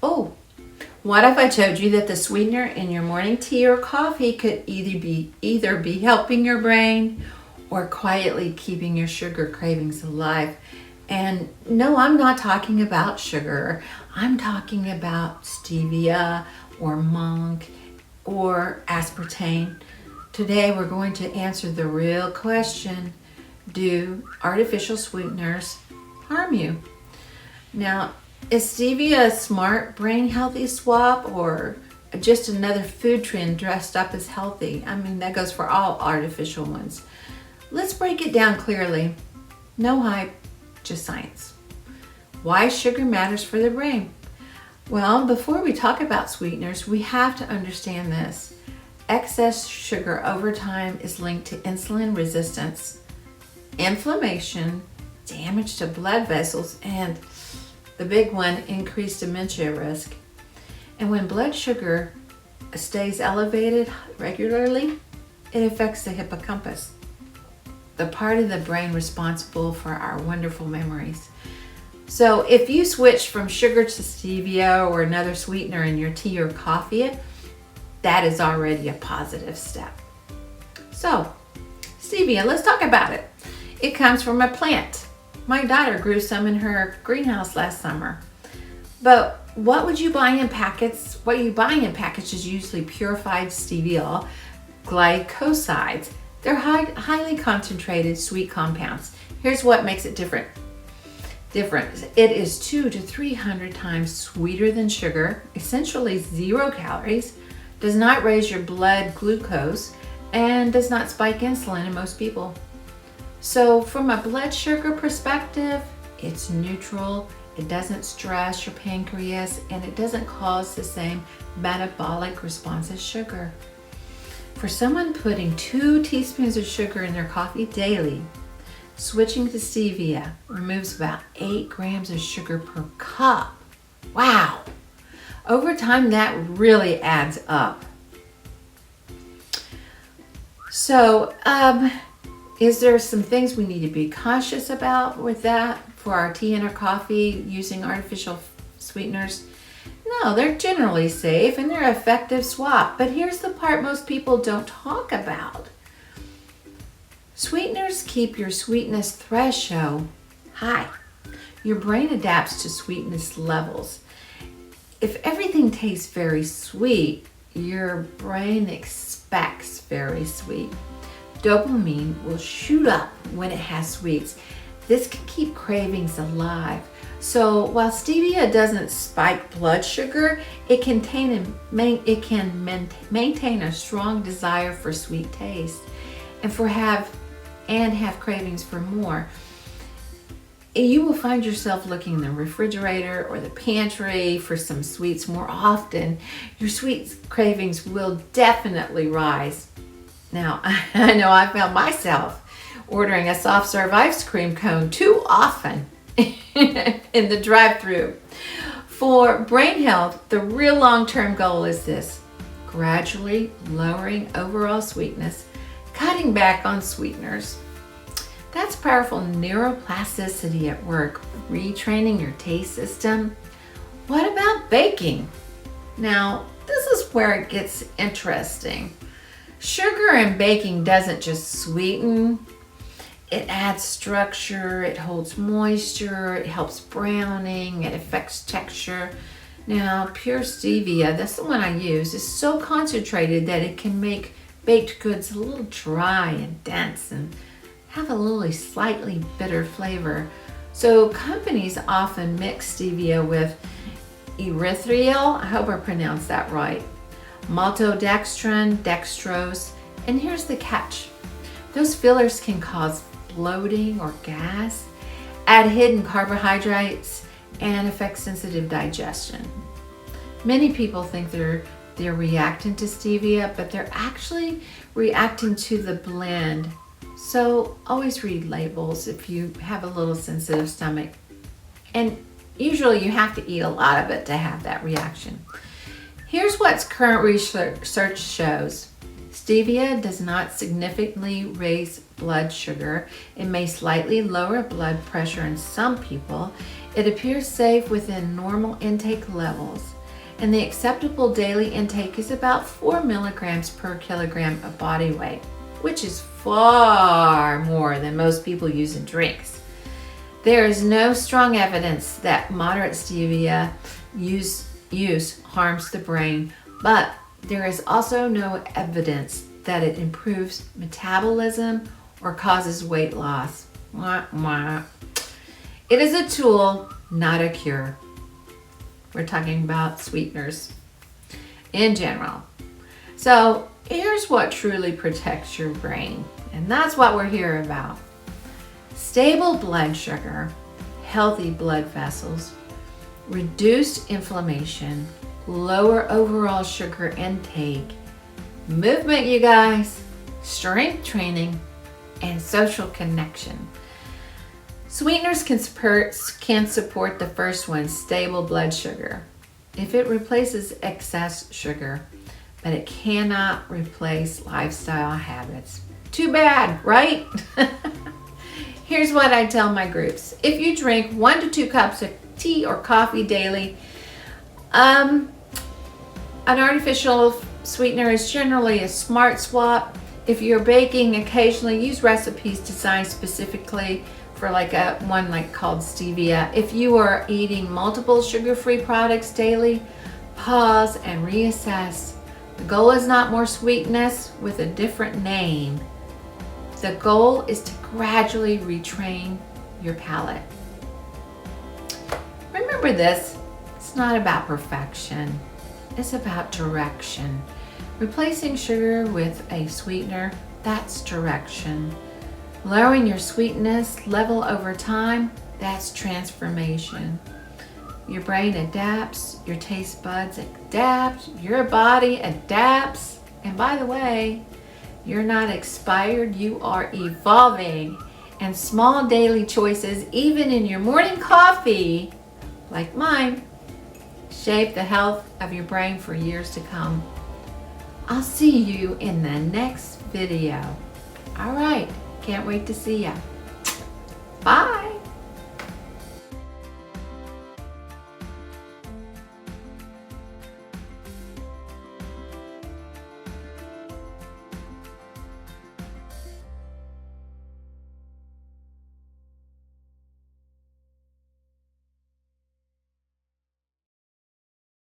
Oh, what if I told you that the sweetener in your morning tea or coffee could either be helping your brain or quietly keeping your sugar cravings alive? And no, I'm not talking about sugar. I'm talking about stevia or monk or aspartame. Today we're going to answer the real question: do artificial sweeteners harm you? Now, is stevia a smart brain healthy swap or just another food trend dressed up as healthy? I mean, that goes for all artificial ones. Let's break it down clearly. No hype, just science. Why sugar matters for the brain? Well, before we talk about sweeteners, we have to understand this. Excess sugar over time is linked to insulin resistance, inflammation, damage to blood vessels, and the big one, increased dementia risk. And when blood sugar stays elevated regularly, it affects the hippocampus, the part of the brain responsible for our wonderful memories. So if you switch from sugar to stevia or another sweetener in your tea or coffee, that is already a positive step. So, stevia, let's talk about it. It comes from a plant. My daughter grew some in her greenhouse last summer. But what you buy in packets is usually purified stevia glycosides. They're highly concentrated sweet compounds. Here's what makes it different. It is 200 to 300 times sweeter than sugar, essentially 0 calories, does not raise your blood glucose, and does not spike insulin in most people. So from a blood sugar perspective, it's neutral, it doesn't stress your pancreas, and it doesn't cause the same metabolic response as sugar. For someone putting 2 teaspoons of sugar in their coffee daily, switching to stevia removes about 8 grams of sugar per cup. Wow! Over time, that really adds up. So, is there some things we need to be cautious about with that for our tea and our coffee using artificial sweeteners? No, they're generally safe and they're an effective swap. But here's the part most people don't talk about. Sweeteners keep your sweetness threshold high. Your brain adapts to sweetness levels. If everything tastes very sweet, your brain expects very sweet. Dopamine will shoot up when it has sweets. This can keep cravings alive. So while stevia doesn't spike blood sugar, it can maintain a strong desire for sweet taste and have cravings for more. You will find yourself looking in the refrigerator or the pantry for some sweets more often. Your sweet cravings will definitely rise. Now, I know I found myself ordering a soft serve ice cream cone too often in the drive-thru. For brain health, the real long-term goal is this: gradually lowering overall sweetness, cutting back on sweeteners. That's powerful neuroplasticity at work, retraining your taste system. What about baking? Now, this is where it gets interesting. Sugar in baking doesn't just sweeten, it adds structure, it holds moisture, it helps browning, it affects texture. Now, pure stevia, that's the one I use, is so concentrated that it can make baked goods a little dry and dense and have a little slightly bitter flavor. So companies often mix stevia with erythritol, I hope I pronounced that right, maltodextrin, dextrose, and here's the catch. Those fillers can cause bloating or gas, add hidden carbohydrates, and affect sensitive digestion. Many people think they're reacting to stevia, but they're actually reacting to the blend. So always read labels if you have a little sensitive stomach. And usually you have to eat a lot of it to have that reaction. Here's what current research shows. Stevia does not significantly raise blood sugar. It may slightly lower blood pressure in some people. It appears safe within normal intake levels, and the acceptable daily intake is about 4 milligrams per kilogram of body weight, which is far more than most people use in drinks. There is no strong evidence that moderate stevia use harms the brain, but there is also no evidence that it improves metabolism or causes weight loss. Wah, wah. It is a tool, not a cure. We're talking about sweeteners in general. So here's what truly protects your brain, and that's what we're here about. Stable blood sugar, healthy blood vessels, reduced inflammation, lower overall sugar intake, movement, you guys, strength training, and social connection. Sweeteners can support the first one, stable blood sugar, if it replaces excess sugar, but it cannot replace lifestyle habits. Too bad, right? Here's what I tell my groups. If you drink 1 to 2 cups of tea or coffee daily, an artificial sweetener is generally a smart swap. If you're baking, occasionally use recipes designed specifically for one called stevia. If you are eating multiple sugar-free products daily, pause and reassess. The goal is not more sweetness with a different name. The goal is to gradually retrain your palate. Remember this, it's not about perfection, it's about direction. Replacing sugar with a sweetener, that's direction. Lowering your sweetness level over time, that's transformation. Your brain adapts, your taste buds adapt, your body adapts, and by the way, you're not expired, you are evolving. And small daily choices, even in your morning coffee, like mine, shape the health of your brain for years to come. I'll see you in the next video. All right, can't wait to see ya.